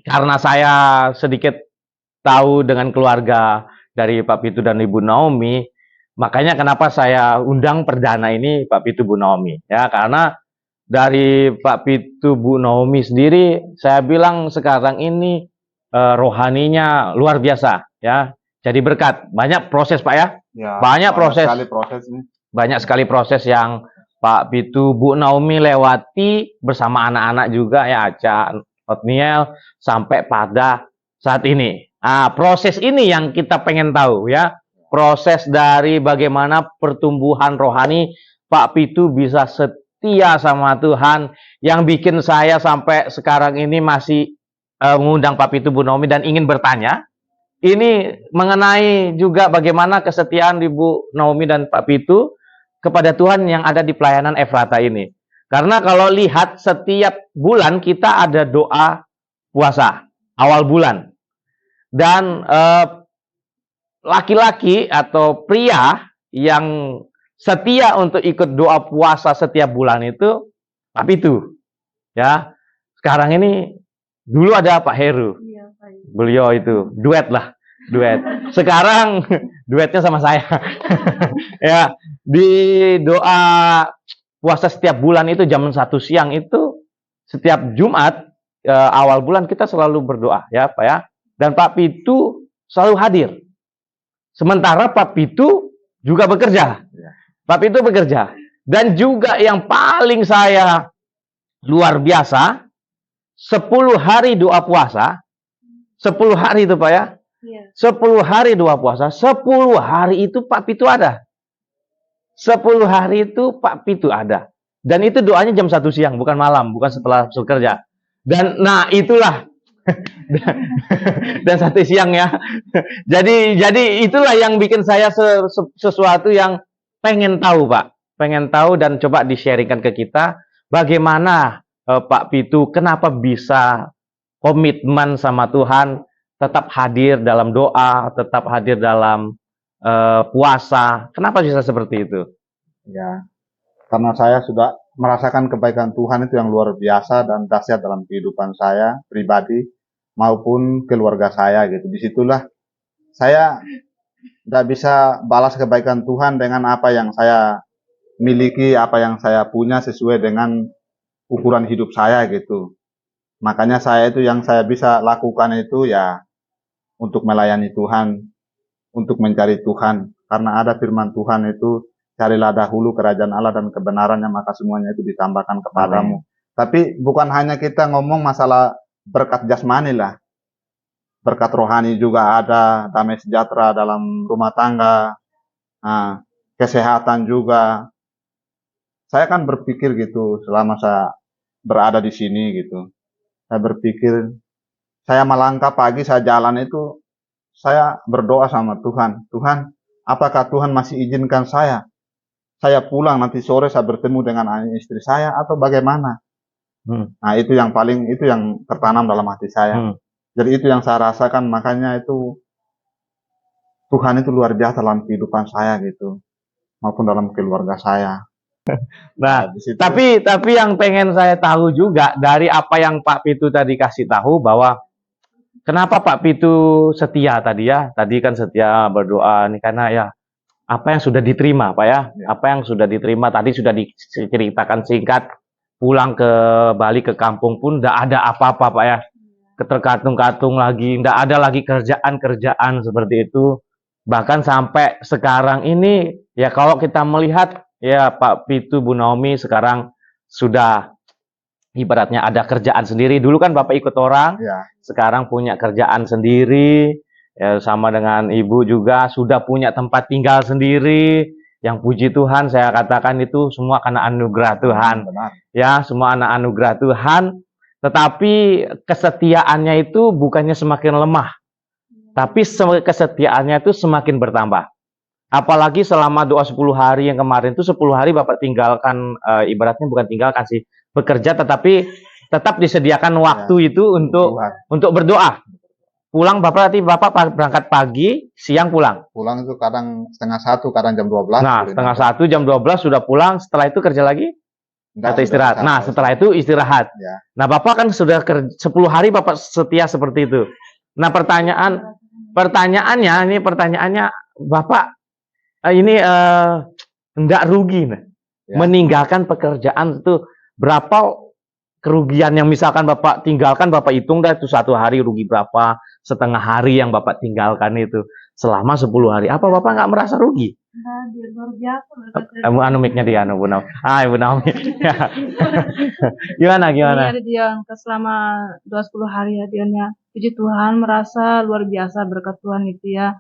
karena saya sedikit tahu dengan keluarga dari Pak Pitu dan Ibu Naomi, makanya kenapa saya undang perdana ini Pak Pitu Bu Naomi. Ya, karena dari Pak Pitu Bu Naomi sendiri, saya bilang sekarang ini rohaninya luar biasa, ya. Jadi berkat, banyak proses Pak ya, Ya, banyak proses, sekali proses nih. banyak sekali proses yang Pak Pitu Bu Naomi lewati bersama anak-anak juga ya, Aca, Otniel, sampai pada saat ini. Ah, proses ini yang kita pengen tahu ya, proses dari bagaimana pertumbuhan rohani Pak Pitu bisa setia sama Tuhan, yang bikin saya sampai sekarang ini masih mengundang Pak Pitu Bu Naomi dan ingin bertanya. Ini mengenai juga bagaimana kesetiaan Ibu Naomi dan Pak Pitu kepada Tuhan yang ada di pelayanan Efrata ini. Karena kalau lihat setiap bulan kita ada doa puasa awal bulan. Dan laki-laki atau pria yang setia untuk ikut doa puasa setiap bulan itu Pak Pitu. Ya. Sekarang ini dulu ada Pak Heru. Beliau itu duet lah, duet. Sekarang duetnya sama saya. Ya, di doa puasa setiap bulan itu jam 1 siang itu setiap Jumat awal bulan kita selalu berdoa ya Pak ya. Dan Pak Pitu selalu hadir. Sementara Pak Pitu juga bekerja. Pak Pitu bekerja. Dan juga yang paling saya luar biasa, 10 hari doa puasa, 10 hari itu Pak ya. 10 hari doa puasa, 10 hari itu Pak Pitu ada. 10 hari itu Pak Pitu ada. Dan itu doanya jam 1 siang, bukan malam, bukan setelah bekerja. Dan nah itulah dan 1 siang ya. Jadi itulah yang bikin saya sesuatu yang pengen tahu Pak. Pengen tahu dan coba di-sharingkan ke kita bagaimana Pak Pitu kenapa bisa komitmen sama Tuhan, tetap hadir dalam doa, tetap hadir dalam puasa. Kenapa bisa seperti itu? Ya, karena saya sudah merasakan kebaikan Tuhan itu yang luar biasa dan dahsyat dalam kehidupan saya pribadi maupun keluarga saya gitu. Disitulah saya tidak bisa balas kebaikan Tuhan dengan apa yang saya miliki, apa yang saya punya sesuai dengan ukuran hidup saya gitu. Makanya saya itu yang saya bisa lakukan itu ya untuk melayani Tuhan, untuk mencari Tuhan. Karena ada firman Tuhan itu, carilah dahulu kerajaan Allah dan kebenarannya, maka semuanya itu ditambahkan kepadamu. Tapi bukan hanya kita ngomong masalah berkat jasmani lah. Berkat rohani juga ada, damai sejahtera dalam rumah tangga, kesehatan juga. Saya kan berpikir gitu selama saya berada di sini gitu. Saya berpikir, saya melangkah pagi, saya jalan itu, saya berdoa sama Tuhan. Tuhan, apakah Tuhan masih izinkan saya pulang nanti sore saya bertemu dengan istri saya atau bagaimana? Nah itu yang tertanam dalam hati saya. Jadi itu yang saya rasakan, makanya itu Tuhan itu luar biasa dalam kehidupan saya gitu, maupun dalam keluarga saya. Nah, tapi yang pengen saya tahu juga dari apa yang Pak Pitu tadi kasih tahu bahwa kenapa Pak Pitu setia tadi ya? Tadi kan setia berdoa nih karena ya apa yang sudah diterima Pak ya? Apa yang sudah diterima tadi sudah diceritakan singkat. Pulang ke Bali ke kampung pun tidak ada apa-apa Pak ya. Keterkatung-katung lagi, tidak ada lagi kerjaan-kerjaan seperti itu. Bahkan sampai sekarang ini ya kalau kita melihat ya Pak Pitu Bu Naomi sekarang sudah ibaratnya ada kerjaan sendiri. Dulu kan Bapak ikut orang, sekarang punya kerjaan sendiri, ya, sama dengan Ibu juga sudah punya tempat tinggal sendiri. Yang puji Tuhan saya katakan itu semua karena anugerah Tuhan. Benar. Ya, semua anak anugerah Tuhan. Tetapi kesetiaannya itu bukannya semakin lemah, tapi kesetiaannya itu semakin bertambah. Apalagi selama doa 10 hari yang kemarin itu 10 hari Bapak tinggalkan, ibaratnya bukan tinggalkan sih, bekerja tetapi tetap disediakan waktu itu untuk berdoa. Pulang Bapak berangkat pagi, siang pulang. Pulang itu kadang 12:30, kadang jam 12. Nah, 12:30 jam 12 sudah pulang, setelah itu kerja lagi? Enggak, Atau sudah istirahat. bisa. Nah, setelah itu istirahat. Ya. Nah, Bapak kan sudah 10 hari Bapak setia seperti itu. Nah, pertanyaannya Bapak ini enggak rugi nah, Ya. meninggalkan pekerjaan itu berapa kerugian yang misalkan Bapak tinggalkan, Bapak hitung dah itu 1 hari rugi berapa, setengah hari yang Bapak tinggalkan itu selama 10 hari. Apa Bapak nggak merasa rugi? Nah, dia luar biasa. Anu mic-nya dia, Bu Naomi. Ibu Naomi. Gimana? Ini ada dia selama 20 hari ya dia. Puji Tuhan, merasa luar biasa berkat Tuhan itu ya.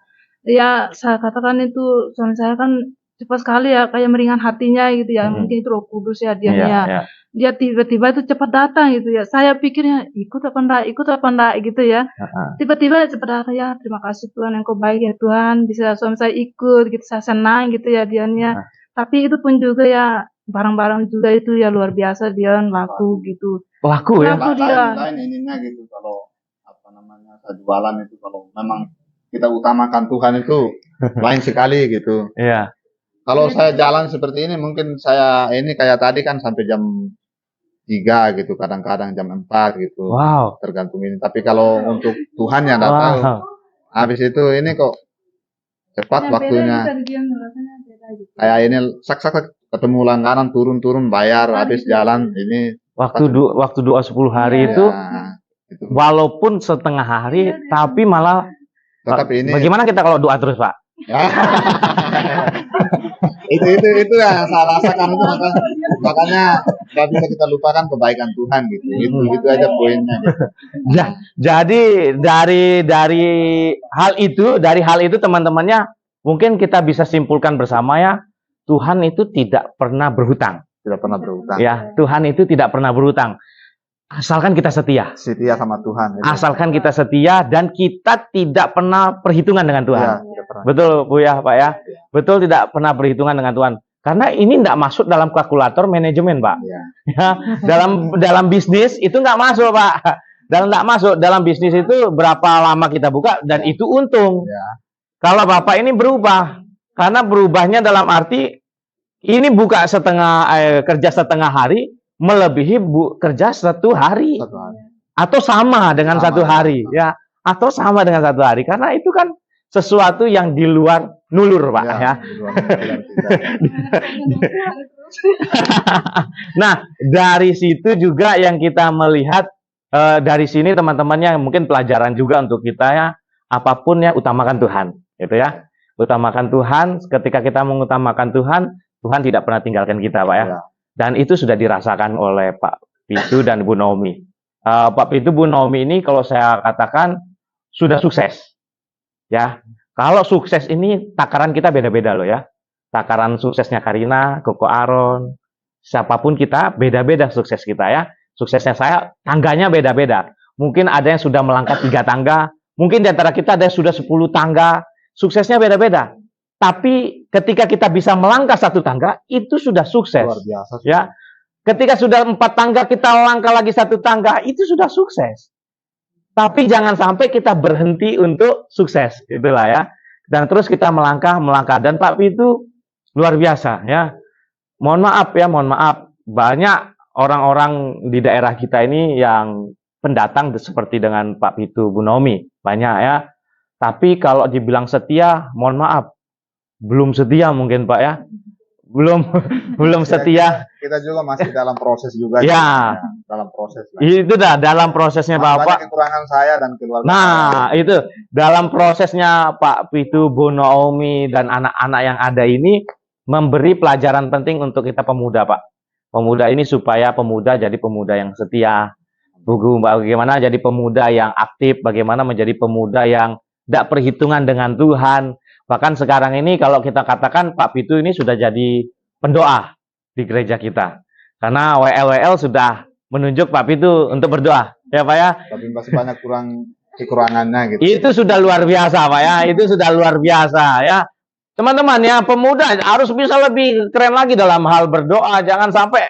Ya, saya katakan itu suami saya kan cepat sekali ya, kayak meringan hatinya gitu ya. Mungkin itu Roh Kudus ya dia ya. Dia tiba-tiba itu cepat datang gitu ya. Saya pikirnya ikut apa enggak gitu ya. Tiba-tiba cepat datang ya. Terima kasih Tuhan, Engkau baik ya Tuhan. Bisa suami saya ikut gitu, saya senang gitu ya dianya. Tapi itu pun juga ya barang-barang juga itu ya luar biasa dia laku gitu. Laku ya? Laku dia. Lain ininya gitu, kalau apa namanya, saya jualan itu kalau memang kita utamakan Tuhan itu lain sekali gitu. Iya. Kalau saya jalan seperti ini, mungkin saya ini kayak tadi kan sampai jam 3 gitu, kadang-kadang jam 4 gitu. Wow. Tergantung ini. Tapi kalau untuk Tuhan ya nggak tahu. Habis itu ini kok cepat waktunya. Kayak ini sak ketemu langganan, turun bayar, habis jalan ini. Waktu doa 10 hari itu walaupun setengah hari tapi malah tetap ini. Bagaimana kita kalau doa terus, Pak? itu yang saya rasakan itu, makanya nggak bisa kita lupakan kebaikan Tuhan gitu. Itu aja poinnya gitu. Jadi dari hal itu teman-temannya mungkin kita bisa simpulkan bersama ya, Tuhan itu tidak pernah berhutang. Tidak pernah berhutang. Ya, Tuhan itu tidak pernah berhutang. Asalkan kita setia. Setia sama Tuhan. Gitu. Asalkan kita setia dan kita tidak pernah perhitungan dengan Tuhan. Ya, betul, Bu ya, Pak ya. Betul, tidak pernah perhitungan dengan Tuhan. Karena ini tidak masuk dalam kalkulator manajemen, Pak. Ya. Ya, dalam bisnis itu nggak masuk, Pak. Nggak masuk dalam bisnis itu berapa lama kita buka dan itu untung. Ya. Kalau Bapak ini berubah, karena berubahnya dalam arti ini buka kerja setengah hari melebihi kerja 1 hari. Atau sama dengan 1 hari, ya. Atau sama dengan 1 hari, karena itu kan sesuatu yang di luar nulur, Pak ya. Nah, dari situ juga yang kita melihat dari sini teman-temannya mungkin pelajaran juga untuk kita ya, apapun ya utamakan Tuhan, gitu ya. Utamakan Tuhan, ketika kita mengutamakan Tuhan, Tuhan tidak pernah tinggalkan kita, Pak ya. Dan itu sudah dirasakan oleh Pak Pitu dan Bu Naomi. Pak Pitu, Bu Naomi ini kalau saya katakan sudah sukses. Ya, kalau sukses ini takaran kita beda-beda loh ya. Takaran suksesnya Karina, Koko Aaron, siapapun kita beda-beda sukses kita ya. Suksesnya saya tangganya beda-beda. Mungkin ada yang sudah melangkah 3 tangga, mungkin di antara kita ada yang sudah 10 tangga. Suksesnya beda-beda. Tapi ketika kita bisa melangkah 1 tangga, itu sudah sukses. Luar biasa. Ya, ketika sudah 4 tangga kita langkah lagi 1 tangga, itu sudah sukses. Tapi jangan sampai kita berhenti untuk sukses, itulah ya. Dan terus kita melangkah. Dan Pak Pitu luar biasa ya. Mohon maaf, banyak orang-orang di daerah kita ini yang pendatang seperti dengan Pak Pitu, Bu Naomi, banyak ya. Tapi kalau dibilang setia, mohon maaf, belum setia mungkin Pak ya. Belum setia. Kita juga masih dalam proses juga. Ya. Dalam proses. Itu dah dalam prosesnya Bapak. Banyak kekurangan saya dan keluarga. Nah, itu dalam prosesnya Pak Pitu, Bu Naomi dan anak-anak yang ada ini memberi pelajaran penting untuk kita pemuda, Pak. Pemuda ini supaya pemuda jadi pemuda yang setia. Bagaimana jadi pemuda yang aktif, bagaimana menjadi pemuda yang tidak perhitungan dengan Tuhan. Bahkan sekarang ini kalau kita katakan Pak Pitu ini sudah jadi pendoa di gereja kita. Karena WL sudah menunjuk Pak Pitu untuk berdoa. Ya Pak ya. Tapi masih banyak kekurangannya gitu. Itu sudah luar biasa Pak ya. Itu sudah luar biasa ya. Teman-teman ya, pemuda harus bisa lebih keren lagi dalam hal berdoa. Jangan sampai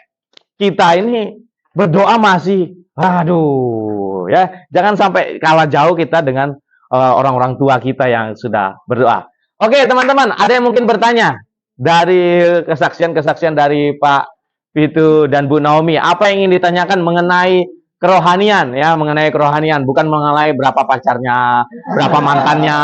kita ini berdoa masih, aduh ya. Jangan sampai kalah jauh kita dengan orang-orang tua kita yang sudah berdoa. Oke teman-teman, ada yang mungkin bertanya dari kesaksian-kesaksian dari Pak Pitu dan Bu Naomi. Apa yang ingin ditanyakan mengenai kerohanian ya, mengenai kerohanian, bukan mengenai berapa pacarnya, berapa mantannya.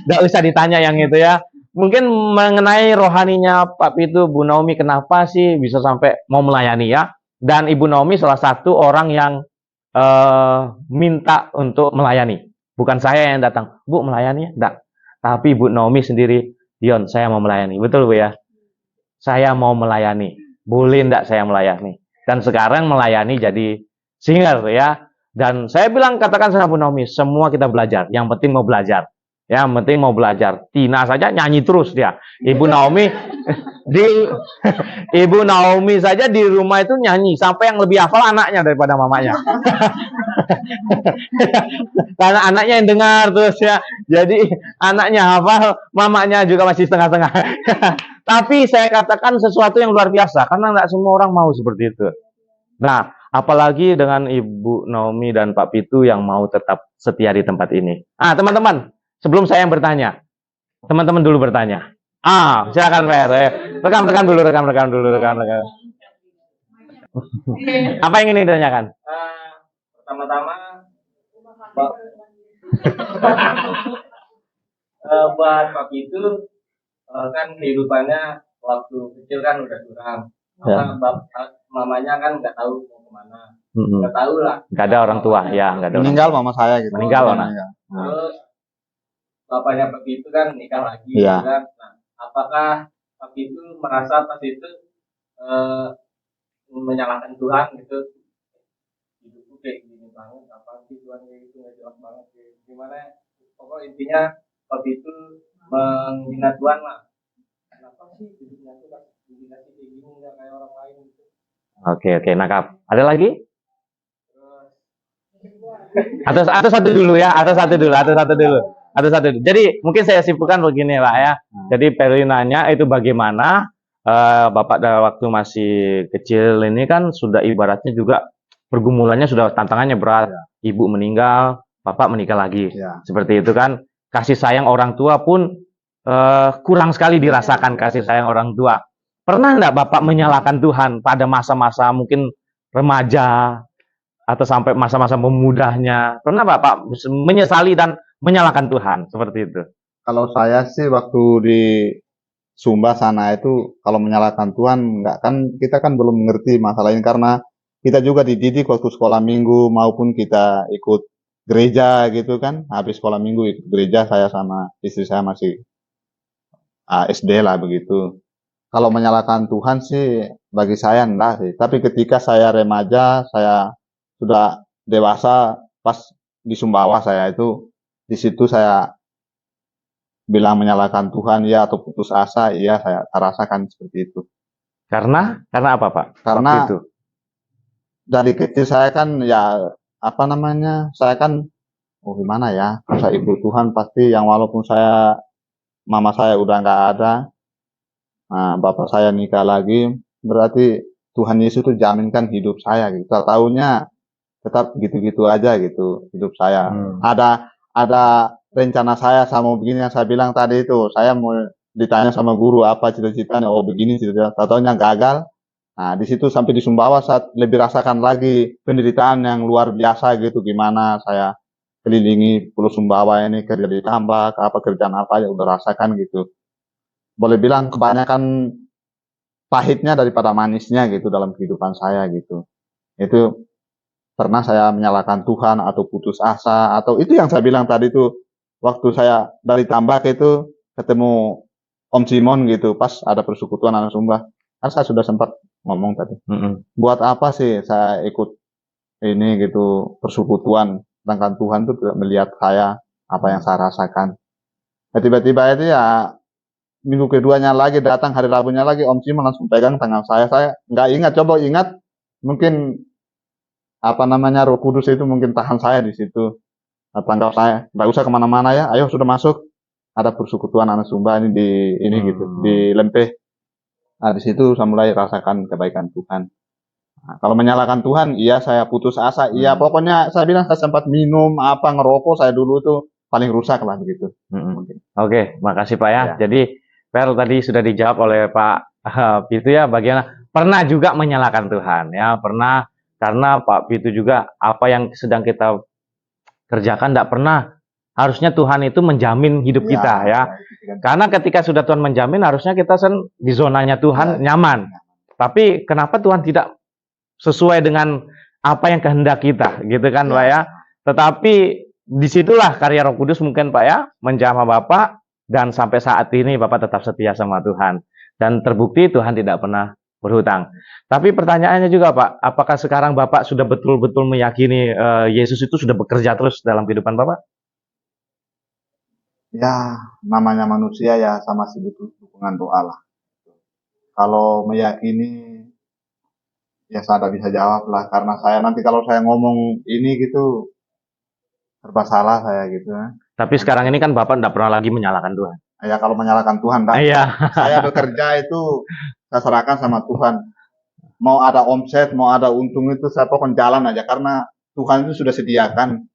Nggak usah ditanya yang itu ya. Mungkin mengenai rohaninya Pak Pitu, Bu Naomi, kenapa sih bisa sampai mau melayani ya? Dan Ibu Naomi salah satu orang yang minta untuk melayani. Bukan saya yang datang, Bu melayani ya? Enggak. Tapi Bu Naomi sendiri, Dion, saya mau melayani. Betul Bu ya? Saya mau melayani. Boleh enggak saya melayani? Dan sekarang melayani jadi singer ya. Dan saya bilang, katakan sama Bu Naomi, semua kita belajar. Yang penting mau belajar. Ya, yang penting mau belajar. Tina saja nyanyi terus dia. Ibu Naomi di Ibu Naomi saja di rumah itu nyanyi sampai yang lebih hafal anaknya daripada mamanya. Karena anaknya yang dengar terus ya. Jadi anaknya hafal, mamanya juga masih setengah-setengah. Tapi saya katakan sesuatu yang luar biasa karena tidak semua orang mau seperti itu. Nah, apalagi dengan Ibu Naomi dan Pak Pitu yang mau tetap setia di tempat ini. Teman-teman, sebelum saya yang bertanya, teman-teman dulu bertanya. Silakan Fer. Rekam dulu. Apa yang ingin ditanyakan? Pertama-tama buat Pak Pitu kan kehidupannya waktu kecil kan udah suram. Ya. Mamanya kan nggak tahu mau kemana. Mm-mm. Nggak tahu lah. Nggak ada orang tua, ya nggak ada. Meninggal mama saya gitu. Meninggal. Terus bapaknya Pak Pitu kan nikah lagi. Iya. Kan? Nah, apakah Pak Pitu merasa pas itu menyalahkan Tuhan gitu? Hidupku kayak gini banget, apa sih Tuhan kayak gitu, nggak jelas banget kayak gimana? Pokok intinya Pak Pitu menghina Tuhan lah. Kenapa sih hidupnya tuh kan dikasih kayak gini nggak kayak orang lain gitu? Oke, nangkap. Ada lagi? Atau satu dulu ya, atau satu dulu. Jadi mungkin saya simpulkan begini Pak ya. Jadi Perli nanya itu bagaimana Bapak pada waktu masih kecil ini kan sudah ibaratnya juga pergumulannya sudah tantangannya berat. Ibu meninggal, Bapak menikah lagi. Seperti itu kan. Kasih sayang orang tua pun kurang sekali dirasakan kasih sayang orang tua. Pernah enggak Bapak menyalahkan Tuhan pada masa-masa mungkin remaja atau sampai masa-masa memudahnya? Pernah Bapak menyesali dan menyalahkan Tuhan seperti itu? Kalau saya sih waktu di Sumba sana itu kalau menyalahkan Tuhan enggak, kan kita kan belum mengerti masalah ini karena kita juga dididik waktu sekolah minggu maupun kita ikut gereja gitu kan. Habis sekolah minggu ikut gereja, saya sama istri saya masih SD lah begitu. Kalau menyalahkan Tuhan sih bagi saya enggak sih. Tapi ketika saya remaja, saya sudah dewasa, pas di Sumbawa saya itu, di situ saya bilang menyalahkan Tuhan ya atau putus asa, iya saya rasakan seperti itu. Karena apa Pak? Karena itu dari kecil saya kan ya apa namanya, saya kan gimana ya, saya ikut Tuhan pasti yang walaupun mama saya udah nggak ada, nah bapak saya nikah lagi, berarti Tuhan Yesus itu jaminkan hidup saya gitu. Tahunya tetap gitu-gitu aja gitu hidup saya. Ada rencana saya sama begini yang saya bilang tadi itu, saya mau ditanya sama guru apa cita-citanya, begini cita-cita, tahunya gagal. Nah di situ sampai di Sumbawa saat lebih rasakan lagi penderitaan yang luar biasa gitu, gimana saya kelilingi Pulau Sumbawa ini kerja di tambak, kerjaan apa ya udah rasakan gitu. Boleh bilang kebanyakan pahitnya daripada manisnya gitu dalam kehidupan saya gitu. Itu pernah saya menyalahkan Tuhan atau putus asa, atau itu yang saya bilang tadi tuh waktu saya dari tambak itu ketemu Om Simon gitu pas ada persekutuan anak Sumba, kan saya sudah sempat ngomong tadi. Buat apa sih saya ikut ini gitu persekutuan, sedangkan Tuhan tuh tidak melihat saya apa yang saya rasakan. Nah, tiba-tiba itu ya minggu keduanya lagi datang, hari Rabunya lagi Om Simon langsung pegang tangan saya nggak ingat, coba ingat, mungkin apa namanya Roh Kudus itu mungkin tahan saya di situ, tanggal saya nggak usah kemana-mana ya, ayo sudah masuk, ada persekutuan anak Sumba ini gitu di Lempeh. Nah di situ saya mulai rasakan kebaikan Tuhan. Nah, kalau menyalahkan Tuhan, iya saya putus asa, iya pokoknya saya bilang saya sempat minum ngerokok saya dulu tuh paling rusak lah begitu. Oke, makasih Pak ya. Jadi Pel tadi sudah dijawab oleh Pak Pitu ya, bagian pernah juga menyalahkan Tuhan, ya pernah, karena Pak Pitu juga apa yang sedang kita kerjakan tidak pernah. Harusnya Tuhan itu menjamin hidup kita, ya. Karena ketika sudah Tuhan menjamin, harusnya kita di zonanya Tuhan nyaman. Tapi kenapa Tuhan tidak sesuai dengan apa yang kehendak kita, gitu kan, Pak ya? Tetapi disitulah karya Roh Kudus mungkin, Pak ya, menjamah Bapak, dan sampai saat ini Bapak tetap setia sama Tuhan. Dan terbukti Tuhan tidak pernah berhutang. Tapi pertanyaannya juga, Pak, apakah sekarang Bapak sudah betul-betul meyakini Yesus itu sudah bekerja terus dalam kehidupan Bapak? Ya, namanya manusia ya sama si butuh dukungan doa lah. Kalau meyakini, ya saya tidak bisa jawab lah, karena saya nanti kalau saya ngomong ini gitu, serba salah saya gitu. Tapi sekarang ini kan Bapak tidak pernah lagi menyalahkan Tuhan. Ya kalau menyalahkan Tuhan, saya bekerja itu saya serahkan sama Tuhan. Mau ada omset, mau ada untung itu saya pokoknya jalan aja, karena Tuhan itu sudah sediakan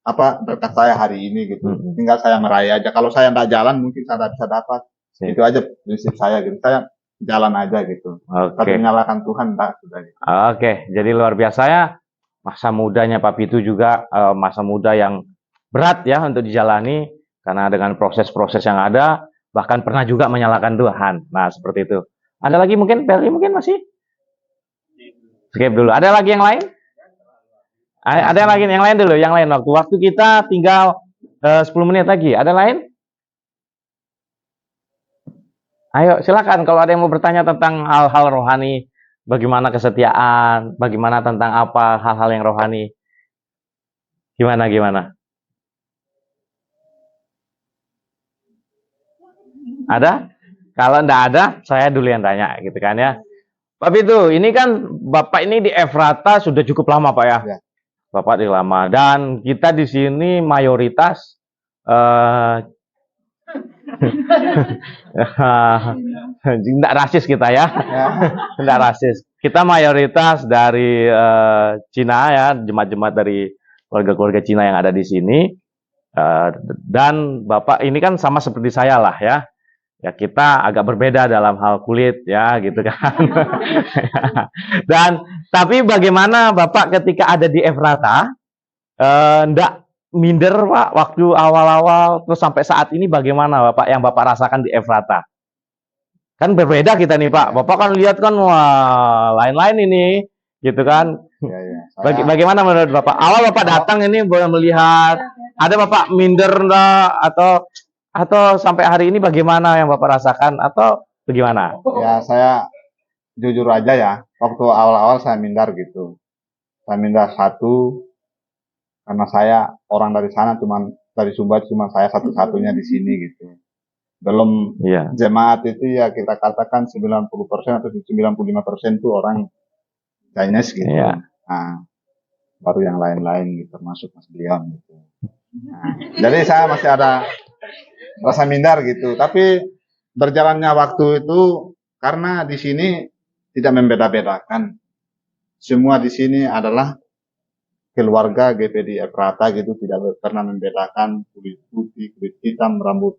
apa berkat saya hari ini gitu. Tinggal saya meraih aja. Kalau saya tidak jalan mungkin saya tidak bisa dapat. Itu aja prinsip saya gitu. Saya jalan aja gitu. Tapi menyalahkan Tuhan enggak sudah gitu. Jadi luar biasa ya, masa mudanya Pak Pitu juga masa muda yang berat ya untuk dijalani, karena dengan proses-proses yang ada, bahkan pernah juga menyalahkan Tuhan. Nah, seperti itu. Ada lagi mungkin, Peli mungkin masih? Skip dulu. Ada lagi yang lain? Ada lagi yang lain dulu, yang lain. Waktu kita tinggal 10 menit lagi. Ada lain? Ayo, silakan kalau ada yang mau bertanya tentang hal-hal rohani, bagaimana kesetiaan, bagaimana tentang apa hal-hal yang rohani. Gimana? Ada? Kalau enggak ada, saya dulu yang tanya, gitu kan ya. Pak Pitu, ini kan Bapak ini di Efrata sudah cukup lama, Pak ya. Bapak di lama, dan kita di sini mayoritas tidak rasis kita ya, tidak rasis. Kita mayoritas dari Cina ya, jemaat-jemaat dari keluarga-keluarga Cina yang ada di sini. Dan Bapak ini kan sama seperti saya lah ya. Ya kita agak berbeda dalam hal kulit ya gitu kan. Dan tapi bagaimana Bapak ketika ada di Efrata ndak minder Pak waktu awal-awal terus sampai saat ini, bagaimana Bapak yang Bapak rasakan di Efrata? Kan berbeda kita nih Pak. Bapak kan lihat kan wah lain-lain ini gitu kan. Bagaimana menurut Bapak? Awal Bapak datang ini boleh melihat, ada Bapak minder enggak, atau sampai hari ini bagaimana yang Bapak rasakan, atau bagaimana? Ya saya jujur aja ya, waktu awal-awal saya minder gitu. Saya minder karena saya orang dari sana, dari Sumba cuma saya satu-satunya di sini gitu. Belum jemaat itu ya kita katakan 90% atau 95% itu orang Chinese gitu. Nah, baru yang lain-lain gitu, termasuk Mas Dion gitu. Nah, jadi saya masih ada rasa minder gitu. Tapi berjalannya waktu itu, karena di sini tidak membeda-bedakan. Semua di sini adalah keluarga GPD Efrata gitu, tidak pernah membedakan kulit putih, kulit hitam, rambut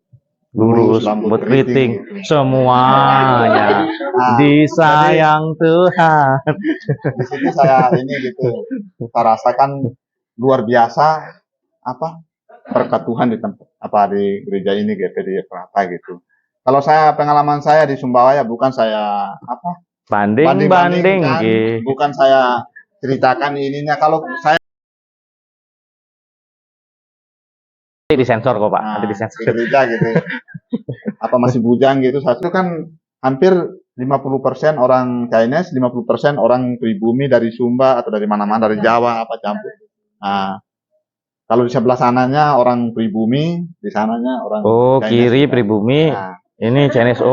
lurus, rambut keriting gitu. Semuanya disayang Tuhan. Di situ saya ini gitu, saya rasakan luar biasa berkat Tuhan di tempat di gereja ini GPD Efrata gitu. Kalau pengalaman saya di Sumbawa bukan saya banding-banding, bukan saya ceritakan ininya. Kalau saya disensor kok Pak, nanti disensor. Gereja gitu. Masih bujang gitu. Satu kan hampir 50% orang Chinese, 50% orang pribumi dari Sumba atau dari mana-mana, dari Jawa campur. Nah, kalau di sebelah sananya orang pribumi, di sananya orang Chinese. Kiri pribumi. Nah, ini Chinese.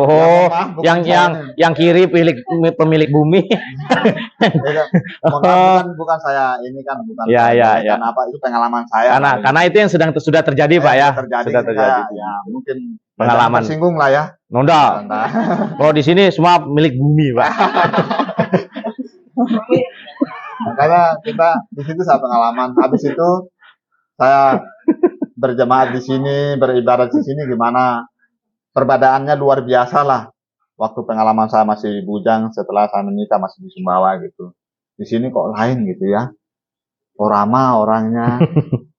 Yang kiri pemilik bumi. Bukan saya ini kan, bukan. Itu pengalaman saya. Karena itu yang sudah terjadi Pak ya. Sudah terjadi. Ya, mungkin pengalaman. Tersinggung lah ya. Nunda. Kalau di sini semua milik bumi Pak. Makanya kita di situ saya pengalaman. Habis itu saya berjemaat di sini, beribadat di sini gimana? Perbedaannya luar biasa lah. waktu pengalaman saya masih bujang, setelah saya menikah masih di Sumbawa gitu. Di sini kok lain gitu ya. Oh ramah orangnya,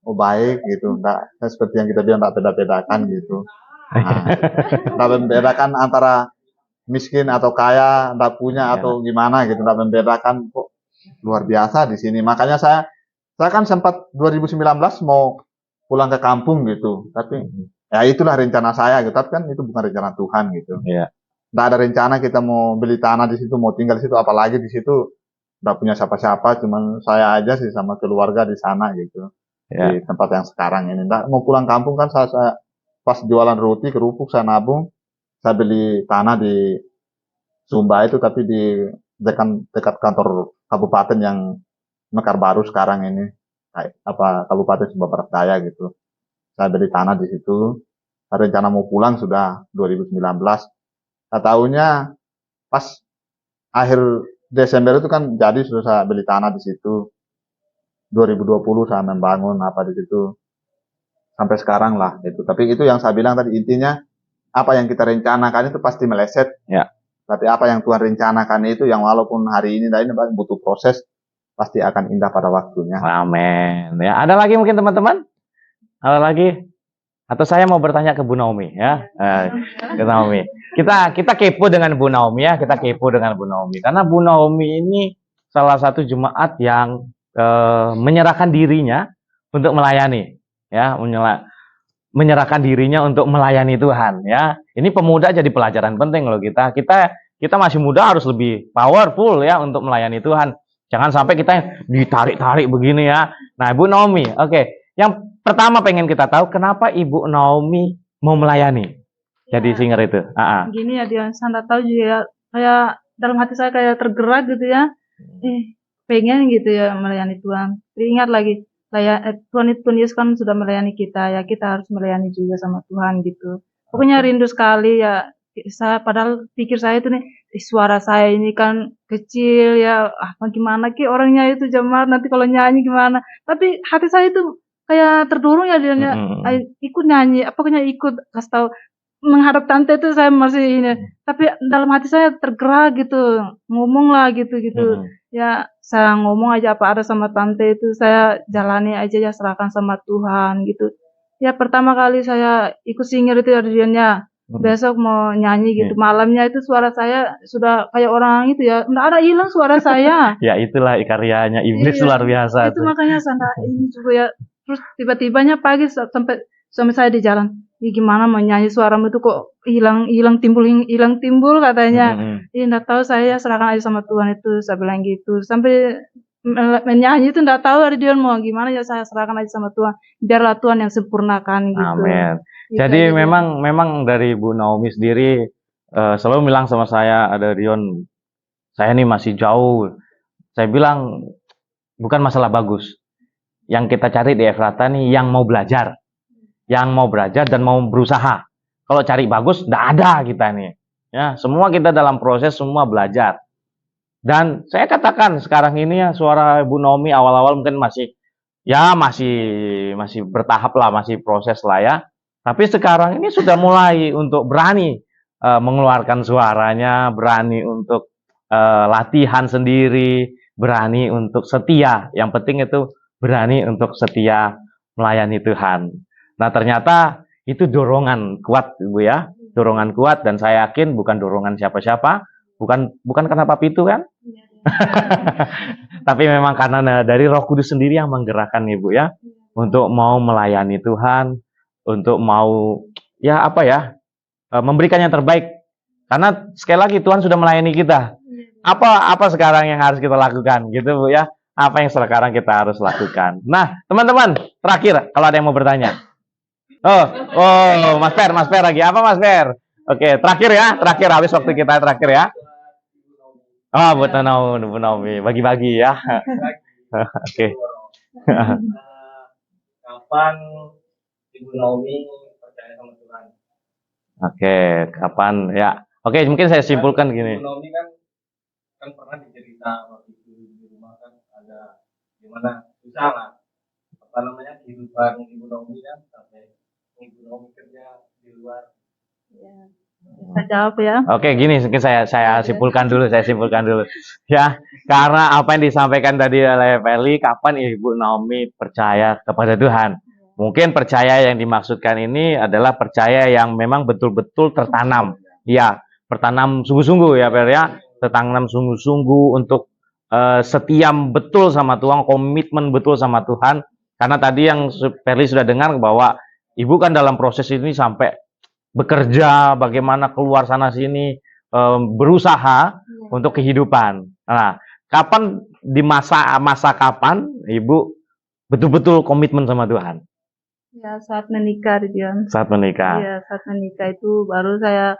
oh baik gitu. Nggak seperti yang kita bilang, nggak beda-bedakan gitu. Nah, nggak membedakan antara miskin atau kaya, nggak punya Ya. atau gimana gitu. Nggak membedakan, kok luar biasa di sini. Makanya saya kan sempat 2019 mau pulang ke kampung gitu. Tapi ya itulah rencana saya gitu. Tapi kan itu bukan rencana Tuhan gitu. Iya. Nggak ada rencana kita mau beli tanah di situ, mau tinggal di situ, apalagi di situ nggak punya siapa-siapa, cuman saya aja sih sama keluarga di sana gitu, Ya. di tempat yang sekarang ini. Nggak mau pulang kampung kan, saya pas jualan roti kerupuk saya nabung, saya beli tanah di Sumba itu, tapi di dekat kantor kabupaten yang Mekar Baru sekarang ini, Kabupaten Sumba Barat Daya gitu. Saya beli tanah di situ. Saya rencana mau pulang sudah 2019. Saya tahunya pas akhir Desember itu kan jadi sudah saya beli tanah di situ. 2020 saya membangun apa di situ sampai sekarang lah itu. Tapi itu yang saya bilang tadi, intinya apa yang kita rencanakan itu pasti meleset. Ya. Tapi apa yang Tuhan rencanakan itu yang walaupun hari ini dan ini butuh proses, pasti akan indah pada waktunya. Amin. Ya, ada lagi mungkin teman-teman? Ada lagi? Atau saya mau bertanya ke Bu Naomi ya? Ke Naomi. Kita kepo dengan Bu Naomi ya, kita kepo dengan Bu Naomi. Karena Bu Naomi ini salah satu jemaat yang menyerahkan dirinya untuk melayani, ya, menyerahkan dirinya untuk melayani Tuhan, ya. Ini pemuda jadi pelajaran penting loh kita. Kita masih muda harus lebih powerful ya untuk melayani Tuhan. Jangan sampai kita ditarik-tarik begini ya. Nah, Bu Naomi, oke. Yang pertama pengen kita tahu kenapa Ibu Naomi mau melayani. Jadi singer itu. Gini ya dia, saya nggak tahu juga ya, kayak dalam hati saya kayak tergerak gitu ya. Pengen gitu ya melayani Tuhan. Ingat lagi, Tuhan Yesus kan sudah melayani kita ya, kita harus melayani juga sama Tuhan gitu. Pokoknya rindu sekali ya. Saya padahal pikir saya itu nih, suara saya ini kan kecil ya, gimana ki orangnya itu jemaat nanti kalau nyanyi gimana. Tapi hati saya itu kayak terdorong ya dia ikut nyanyi, pokoknya ikut kasih tahu menghadap tante itu saya masih ini, tapi dalam hati saya tergerak gitu, ngomong lah gitu. Ya, saya ngomong aja apa ada sama tante itu, saya jalani aja ya, serahkan sama Tuhan gitu. Ya, pertama kali saya ikut singer itu adriannya, besok mau nyanyi gitu, malamnya itu suara saya sudah kayak orang itu ya, nggak ada hilang suara saya. Ya itulah karyanya iblis luar biasa. Itu makanya saya ini juga ya, terus tiba-tibanya pagi sampai suami saya di jalan, gimana mau nyanyi suaramu itu kok hilang timbul katanya. Nggak tahu, saya serahkan aja sama Tuhan itu, saya bilang gitu. Sampai menyanyi itu nggak tahu hari dia mau gimana ya, saya serahkan aja sama Tuhan. Biarlah Tuhan yang sempurnakan gitu. Amin. Gitu Jadi aja. memang dari Bu Naomi sendiri selalu bilang sama saya, ada Rion, saya nih masih jauh. Saya bilang bukan masalah bagus. Yang kita cari di Efrata nih yang mau belajar. Yang mau belajar dan mau berusaha. Kalau cari bagus, enggak ada kita nih. Ya, semua kita dalam proses, semua belajar. Dan saya katakan sekarang ini ya suara Bu Naomi awal-awal mungkin masih bertahap lah, masih proses lah ya. Tapi sekarang ini sudah mulai untuk berani mengeluarkan suaranya, berani untuk latihan sendiri, berani untuk setia. Yang penting itu berani untuk setia melayani Tuhan. Nah, ternyata itu dorongan kuat, Ibu ya. Dorongan kuat, dan saya yakin bukan dorongan siapa-siapa, bukan karena Papi itu kan? Tapi memang karena dari Roh Kudus sendiri yang menggerakkan, Ibu ya, untuk mau melayani Tuhan, untuk mau memberikan yang terbaik. Karena sekali lagi Tuhan sudah melayani kita. Apa sekarang yang harus kita lakukan, gitu Bu ya? Apa yang sekarang kita harus lakukan? Nah, teman-teman, terakhir kalau ada yang mau bertanya. Mas Per lagi. Apa Mas Per? Oke, terakhir habis waktu kita terakhir ya. Buat Bu Naomi, bagi-bagi ya. Oke. Kapan Ibu Naomi percaya sama Tuhan? Oke, kapan ya? Oke, mungkin saya simpulkan gini. Ibu Naomi kan pernah dicerita waktu itu di rumah kan ada gimana susah lah kehidupan Ibu Naomi kan sampai Ibu Naomi kerja di luar. Saya jawab ya. Oke, gini mungkin saya simpulkan dulu, Ya, karena apa yang disampaikan tadi oleh Feli, kapan Ibu Naomi percaya kepada Tuhan? Mungkin percaya yang dimaksudkan ini adalah percaya yang memang betul-betul tertanam. Ya, tertanam sungguh-sungguh ya, Feli ya. Tertanam sungguh-sungguh untuk setia betul sama Tuhan, komitmen betul sama Tuhan. Karena tadi yang Feli sudah dengar bahwa Ibu kan dalam proses ini sampai bekerja, bagaimana keluar sana sini, berusaha untuk kehidupan. Nah, kapan di masa kapan Ibu betul-betul komitmen sama Tuhan? Ya, saat menikah, Dion. Saat menikah. Iya, saat menikah itu baru saya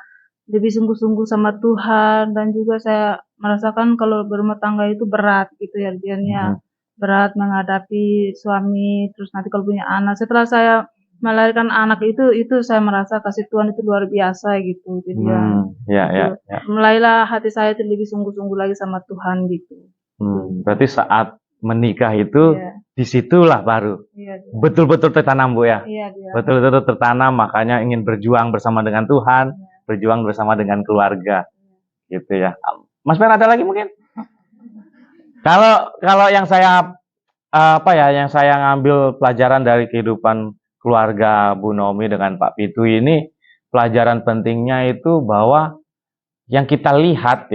lebih sungguh-sungguh sama Tuhan, dan juga saya merasakan kalau berumah tangga itu berat gitu ya, Dion ya. Berat menghadapi suami, terus nanti kalau punya anak. Setelah saya melahirkan anak itu saya merasa kasih Tuhan itu luar biasa gitu. Jadi ya. Mulailah hati saya itu lebih sungguh-sungguh lagi sama Tuhan gitu. Berarti saat menikah itu disitulah baru betul-betul tertanam, Bu ya. Betul-betul tertanam, makanya ingin berjuang bersama dengan Tuhan, berjuang bersama dengan keluarga, gitu ya. Mas Per, ada lagi mungkin? Kalau yang saya yang saya ngambil pelajaran dari kehidupan keluarga Bu Naomi dengan Pak Pitu ini, pelajaran pentingnya itu bahwa yang kita lihat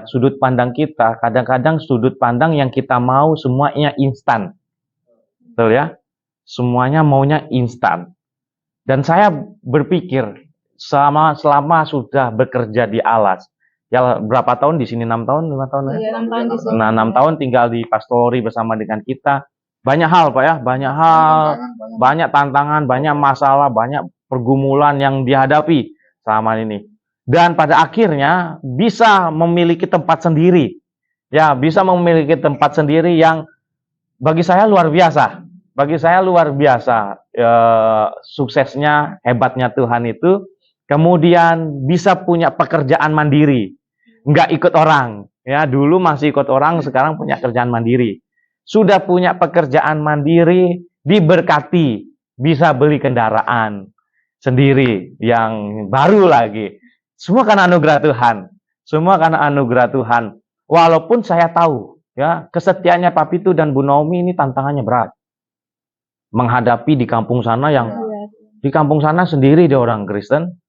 sudut pandang kita, kadang-kadang sudut pandang yang kita mau semuanya instan. Betul ya? Semuanya maunya instan. Dan saya berpikir selama sudah bekerja di Alas, ya berapa tahun di sini, 6 tahun, 5 tahun ya? 6 tahun di sini. Nah, 6 tahun tinggal di pastori bersama dengan kita. Banyak hal, Pak ya, banyak hal, banyak tantangan, banyak masalah, banyak pergumulan yang dihadapi selama ini. Dan pada akhirnya bisa memiliki tempat sendiri. Ya, bisa memiliki tempat sendiri yang bagi saya luar biasa. Bagi saya luar biasa suksesnya, hebatnya Tuhan itu. Kemudian bisa punya pekerjaan mandiri. Nggak ikut orang. Ya, dulu masih ikut orang, sekarang punya kerjaan mandiri. Sudah punya pekerjaan mandiri, diberkati, bisa beli kendaraan sendiri yang baru lagi. Semua karena anugerah Tuhan. Semua karena anugerah Tuhan. Walaupun saya tahu, ya, kesetiaannya Pak Pitu dan Bu Naomi ini tantangannya berat. Menghadapi di kampung sana di kampung sana sendiri dia orang Kristen.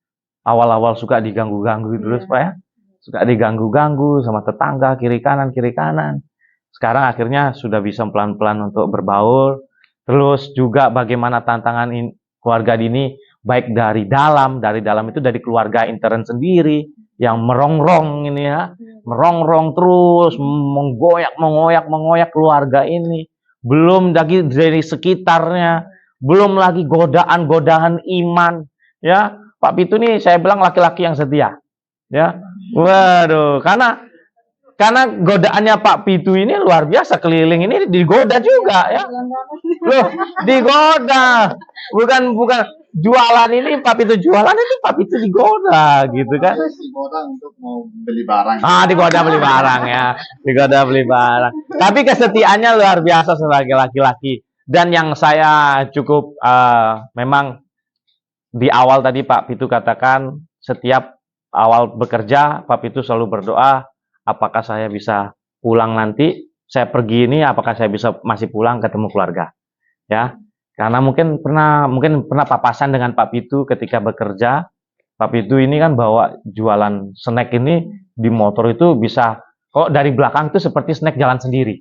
Awal-awal suka diganggu-ganggu terus, Pak ya. Suka diganggu-ganggu sama tetangga kiri kanan. Sekarang akhirnya sudah bisa pelan-pelan untuk berbaur. Terus juga bagaimana tantangan keluarga ini, baik dari dalam itu dari keluarga intern sendiri yang merongrong ini ya, merongrong terus, mengoyak keluarga ini. Belum lagi dari sekitarnya, belum lagi godaan iman, ya. Pak Pitu nih saya bilang laki-laki yang setia, ya. Waduh, karena godaannya Pak Pitu ini luar biasa, keliling ini digoda juga ya. Loh, digoda. Bukan jualan ini Pak Pitu jualan, itu Pak Pitu digoda gitu kan. Digoda untuk mau beli barang. Digoda beli barang ya. Digoda beli barang. Tapi kesetiaannya luar biasa sebagai laki-laki. Dan yang saya cukup memang di awal tadi Pak Pitu katakan, setiap awal bekerja Pak Pitu selalu berdoa, apakah saya bisa pulang nanti, saya pergi ini, apakah saya bisa masih pulang ketemu keluarga, ya. Karena mungkin pernah papasan dengan Pak Pitu ketika bekerja. Pak Pitu ini kan bawa jualan snack ini di motor itu bisa, dari belakang itu seperti snack jalan sendiri,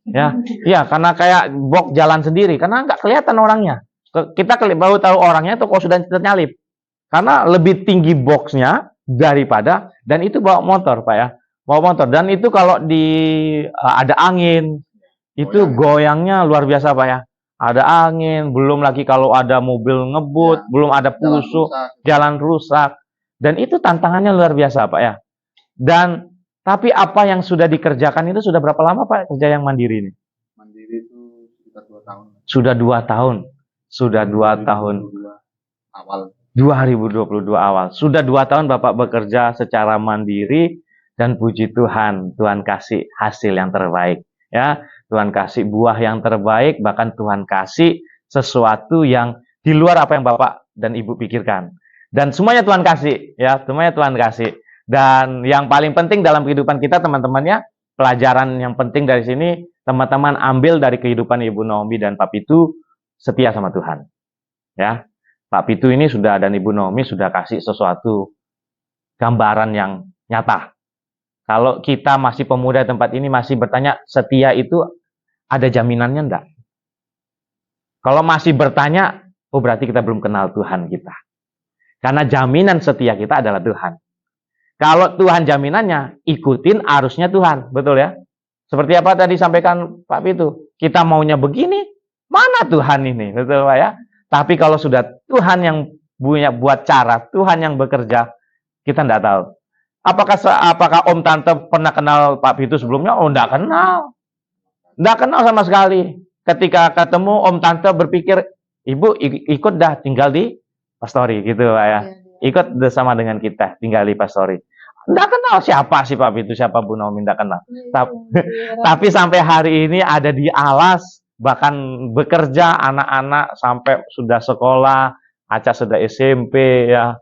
ya. Iya, karena kayak box jalan sendiri, karena nggak kelihatan orangnya. Kita baru tahu orangnya itu kalau sudah ternyalip, karena lebih tinggi boxnya daripada, dan itu bawa motor, Pak ya. Bawa motor, dan itu kalau ada angin itu goyangnya luar biasa, Pak ya. Ada angin, belum lagi kalau ada mobil ngebut, belum ada pusuk, jalan rusak, dan itu tantangannya luar biasa, Pak ya. Dan tapi apa yang sudah dikerjakan itu sudah berapa lama, Pak, kerja yang mandiri ini? Mandiri itu sekitar 2 tahun. Sudah 2 tahun. Sudah 2 tahun. Awal. 2022 awal. Sudah 2 tahun Bapak bekerja secara mandiri, dan puji Tuhan, Tuhan kasih hasil yang terbaik. Ya, Tuhan kasih buah yang terbaik, bahkan Tuhan kasih sesuatu yang di luar apa yang Bapak dan Ibu pikirkan. Dan semuanya Tuhan kasih, ya, semuanya Tuhan kasih. Dan yang paling penting dalam kehidupan kita, teman-temannya, pelajaran yang penting dari sini, teman-teman ambil dari kehidupan Ibu Naomi dan Pak Pitu, setia sama Tuhan. Ya, Pak Pitu ini sudah dan Ibu Naomi sudah kasih sesuatu gambaran yang nyata. Kalau kita masih pemuda tempat ini masih bertanya, setia itu ada jaminannya enggak? Kalau masih bertanya, oh berarti kita belum kenal Tuhan kita. Karena jaminan setia kita adalah Tuhan. Kalau Tuhan jaminannya, ikutin arusnya Tuhan. Betul ya? Seperti apa tadi sampaikan Pak Pitu. Kita maunya begini, mana Tuhan ini? Betul Pak ya? Tapi kalau sudah Tuhan yang punya buat cara, Tuhan yang bekerja, kita enggak tahu. Apakah Om Tante pernah kenal Pak Pitu sebelumnya? Oh, enggak kenal. Enggak kenal sama sekali. Ketika ketemu Om Tante berpikir, Ibu ikut dah tinggal di Pastori gitu Pak ya. Ikut bersama dengan kita tinggal di Pastori. Enggak kenal siapa sih Pak Pitu, siapa Bu Naomi, enggak kenal. Tapi sampai hari ini ada di Alas, bahkan bekerja anak-anak sampai sudah sekolah, Aca sudah SMP ya,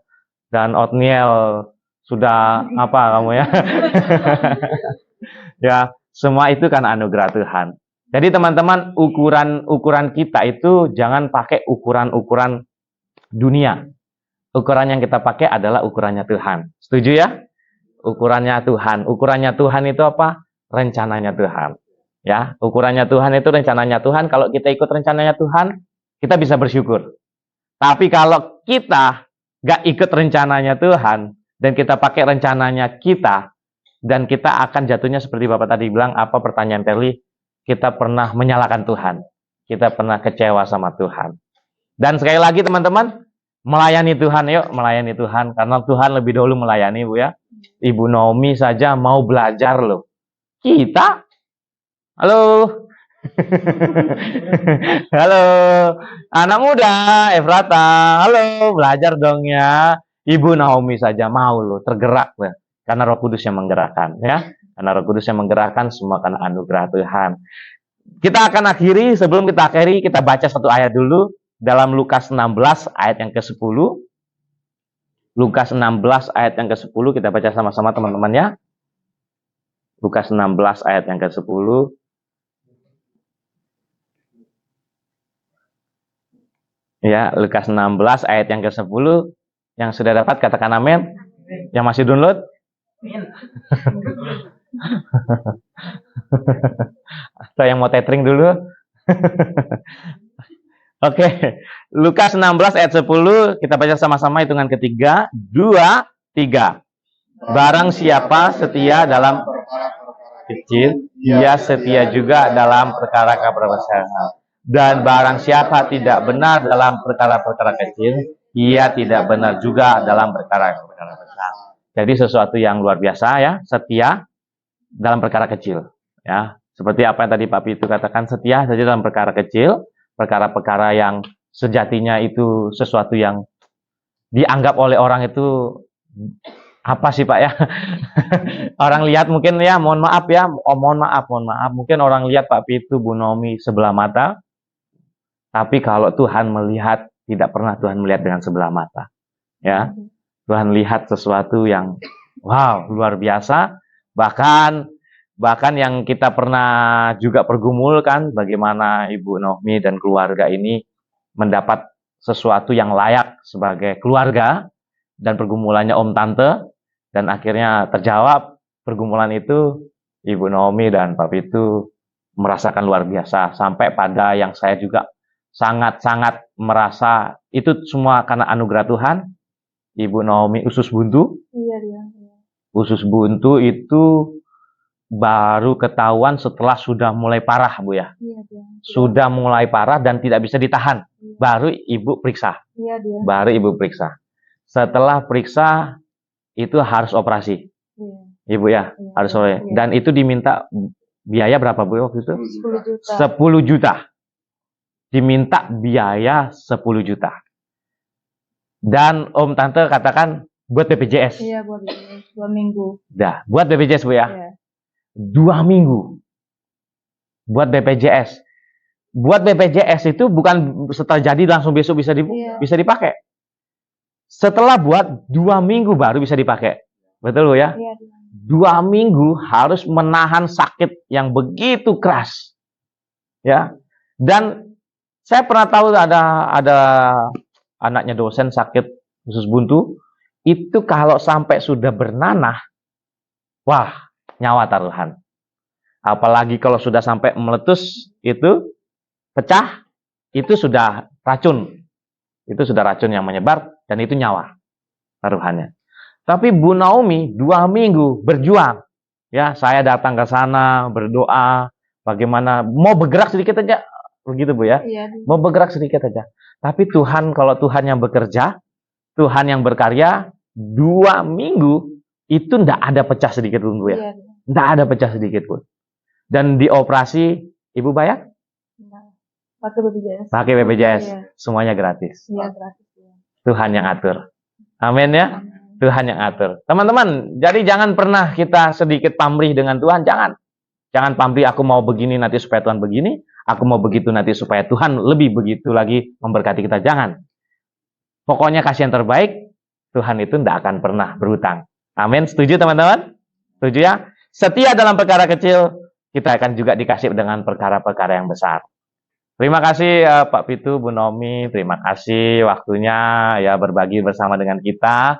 dan Otniel sudah apa kamu ya? Ya, semua itu karena anugerah Tuhan. Jadi teman-teman, ukuran kita itu jangan pakai ukuran dunia. Ukuran yang kita pakai adalah ukurannya Tuhan. Setuju ya? Ukurannya Tuhan. Ukurannya Tuhan itu apa? Rencananya Tuhan. Ya, ukurannya Tuhan itu rencananya Tuhan. Kalau kita ikut rencananya Tuhan, kita bisa bersyukur. Tapi kalau kita gak ikut rencananya Tuhan, dan kita pakai rencananya kita, dan kita akan jatuhnya seperti Bapak tadi bilang, apa pertanyaan Perli? Kita pernah menyalahkan Tuhan. Kita pernah kecewa sama Tuhan. Dan sekali lagi teman-teman, melayani Tuhan, yuk melayani Tuhan. Karena Tuhan lebih dahulu melayani, Bu ya. Ibu Naomi saja mau belajar loh. Kita? Halo? Halo? Anak muda, Efrata. Halo, belajar dong ya. Ibu Naomi saja mau loh, tergerak loh. Karena Roh Kudus yang menggerakkan ya. Karena Roh Kudus yang menggerakkan, semua karena anugerah Tuhan. Kita akan akhiri, sebelum kita akhiri, kita baca satu ayat dulu. Dalam Lukas 16 ayat yang ke-10. Lukas 16 ayat yang ke-10, kita baca sama-sama teman-temannya. Lukas 16 ayat yang ke-10. Ya, Lukas 16 ayat yang ke-10. Yang sudah dapat katakan amin. Yang masih download? Atau yang mau tethering dulu? Oke, Lukas 16 ayat 10, kita baca sama-sama hitungan ketiga, 2, 3. Barang siapa setia dalam kecil, ia setia juga dalam perkara-perkara besar. Dan barang siapa tidak benar dalam perkara-perkara kecil, ia tidak benar juga dalam perkara-perkara besar. Jadi sesuatu yang luar biasa ya, setia dalam perkara kecil. Ya, seperti apa yang tadi Pak Pitu katakan, setia saja dalam perkara kecil, perkara-perkara yang sejatinya itu sesuatu yang dianggap oleh orang itu apa sih Pak ya? Orang lihat mungkin ya, mohon maaf ya, mohon maaf. Mungkin orang lihat Pak Pitu, Bu Naomi sebelah mata, tapi kalau Tuhan melihat, tidak pernah Tuhan melihat dengan sebelah mata. Ya, Tuhan lihat sesuatu yang wow, luar biasa. Bahkan yang kita pernah juga pergumulkan, bagaimana Ibu Naomi dan keluarga ini mendapat sesuatu yang layak sebagai keluarga, dan pergumulannya Om Tante, dan akhirnya terjawab pergumulan itu. Ibu Naomi dan Pak Pitu merasakan luar biasa, sampai pada yang saya juga sangat-sangat merasa itu semua karena anugerah Tuhan. Ibu Naomi usus buntu. Iya, iya. Usus buntu itu baru ketahuan setelah sudah mulai parah, Bu ya. Iya, dia. Sudah mulai parah dan tidak bisa ditahan. Baru Ibu periksa. Iya, dia. Baru Ibu periksa. Setelah periksa itu harus operasi. Iya. Ibu ya, Iya. harus operasi. Iya. Dan itu diminta biaya berapa, Bu waktu itu? 10 juta. 10 juta. Diminta biaya 10 juta. Dan Om Tante katakan buat BPJS. Iya, buat ini 2 minggu. Dah, buat BPJS Bu ya. Iya. 2 minggu. Buat BPJS. Buat BPJS itu bukan setelah jadi langsung besok bisa Iya. bisa dipakai. Setelah buat 2 minggu baru bisa dipakai. Betul Bu ya? Iya. 2 minggu harus menahan sakit yang begitu keras. Ya. Dan saya pernah tahu ada anaknya dosen sakit usus buntu, itu kalau sampai sudah bernanah, wah, nyawa taruhan. Apalagi kalau sudah sampai meletus, itu pecah, itu sudah racun. Itu sudah racun yang menyebar, dan itu nyawa taruhannya. Tapi Bu Naomi 2 minggu berjuang. Ya, saya datang ke sana, berdoa, bagaimana, mau bergerak sedikit aja, begitu Bu ya. Iya. Mau bergerak sedikit aja. Tapi Tuhan, kalau Tuhan yang bekerja, Tuhan yang berkarya, 2 minggu, itu tidak ada pecah sedikit pun Bu ya. Iya. Tidak ada pecah sedikit pun. Dan dioperasi, Ibu bayar? Pakai BPJS. Pakai BPJS. Iya. Semuanya gratis. Iya, gratis. Ya. Tuhan yang atur. Amin ya. Tuhan yang atur. Teman-teman, jadi jangan pernah kita sedikit pamrih dengan Tuhan. Jangan. Jangan pamrih, aku mau begini nanti supaya Tuhan begini. Aku mau begitu nanti supaya Tuhan lebih begitu lagi memberkati kita. Jangan. Pokoknya kasih yang terbaik. Tuhan itu tidak akan pernah berhutang. Amin. Setuju teman-teman? Setuju ya? Setia dalam perkara kecil, kita akan juga dikasih dengan perkara-perkara yang besar. Terima kasih Pak Pitu, Bu Naomi, terima kasih waktunya ya berbagi bersama dengan kita.